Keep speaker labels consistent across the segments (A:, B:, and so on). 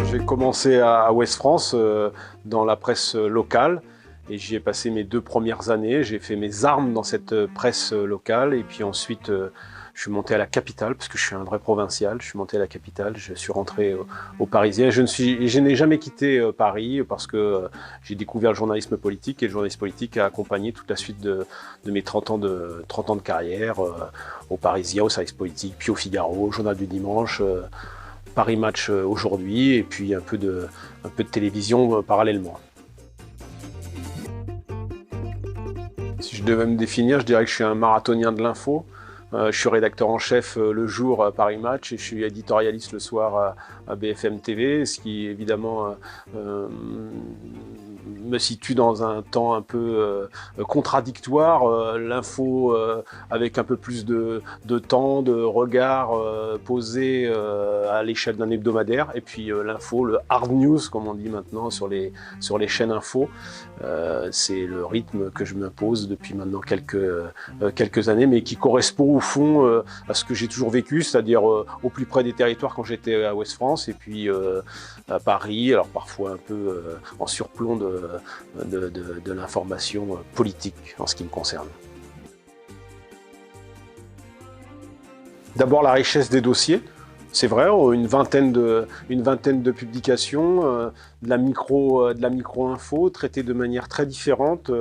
A: J'ai commencé à Ouest France dans la presse locale et j'y ai passé mes 2 premières années. J'ai fait mes armes dans cette presse locale et puis ensuite je suis monté à la capitale parce que je suis un vrai provincial. Je suis monté à la capitale, je suis rentré au Parisien. Je n'ai jamais quitté Paris parce que j'ai découvert le journalisme politique et le journalisme politique a accompagné toute la suite de mes 30 ans de carrière au Parisien, au service politique, puis au Figaro, au Journal du Dimanche. Paris Match aujourd'hui et puis un peu de télévision parallèlement. Si je devais me définir, je dirais que je suis un marathonien de l'info. Je suis rédacteur en chef le jour à Paris Match et je suis éditorialiste le soir à BFM TV, ce qui évidemment me situe dans un temps un peu contradictoire. L'info avec un peu plus de temps, de regard posé à l'échelle d'un hebdomadaire, et puis l'info, le hard news comme on dit maintenant sur les chaînes info. C'est le rythme que je m'impose depuis maintenant quelques années, mais qui correspond au fond à ce que j'ai toujours vécu, c'est-à-dire au plus près des territoires quand j'étais à Ouest France, et puis à Paris, alors parfois un peu en surplomb de l'information politique en ce qui me concerne. D'abord la richesse des dossiers. C'est vrai, une vingtaine de publications, de la micro-info, traitées de manière très différente,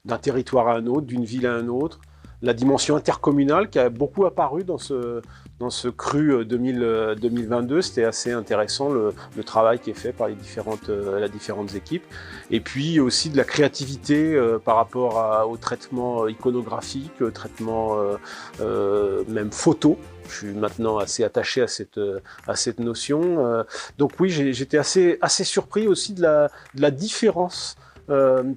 A: d'un territoire à un autre, d'une ville à un autre. La dimension intercommunale qui a beaucoup apparu dans ce cru 2022, c'était assez intéressant le travail qui est fait par les différentes équipes. Et puis aussi de la créativité par rapport au traitement iconographique, au traitement même photo. Je suis maintenant assez attaché à cette notion. Donc oui, j'étais assez surpris aussi de la différence qu'on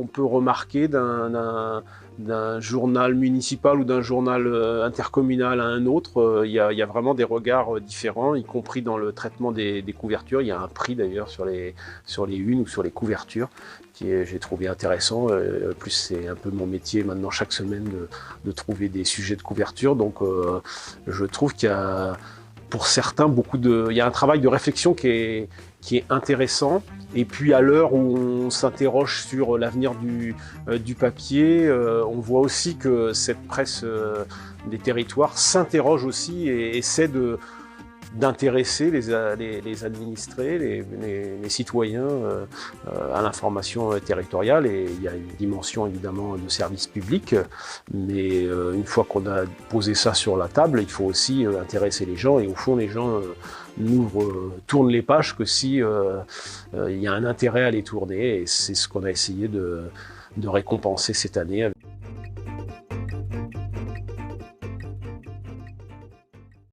A: peut remarquer d'un journal municipal ou d'un journal intercommunal à un autre. Il y a vraiment des regards différents, y compris dans le traitement des couvertures. Il y a un prix d'ailleurs sur les unes ou sur les couvertures qui j'ai trouvé intéressant. Plus c'est un peu mon métier maintenant chaque semaine de trouver des sujets de couverture. Donc je trouve qu'il y a pour certains il y a un travail de réflexion qui est intéressant. Et puis à l'heure où on s'interroge sur l'avenir du papier, on voit aussi que cette presse des territoires s'interroge aussi et essaie d'intéresser les administrés, les citoyens à l'information territoriale. Et il y a une dimension évidemment de service public, mais une fois qu'on a posé ça sur la table, il faut aussi intéresser les gens, et au fond les gens tournent les pages que si il y a un intérêt à les tourner, et c'est ce qu'on a essayé de récompenser cette année.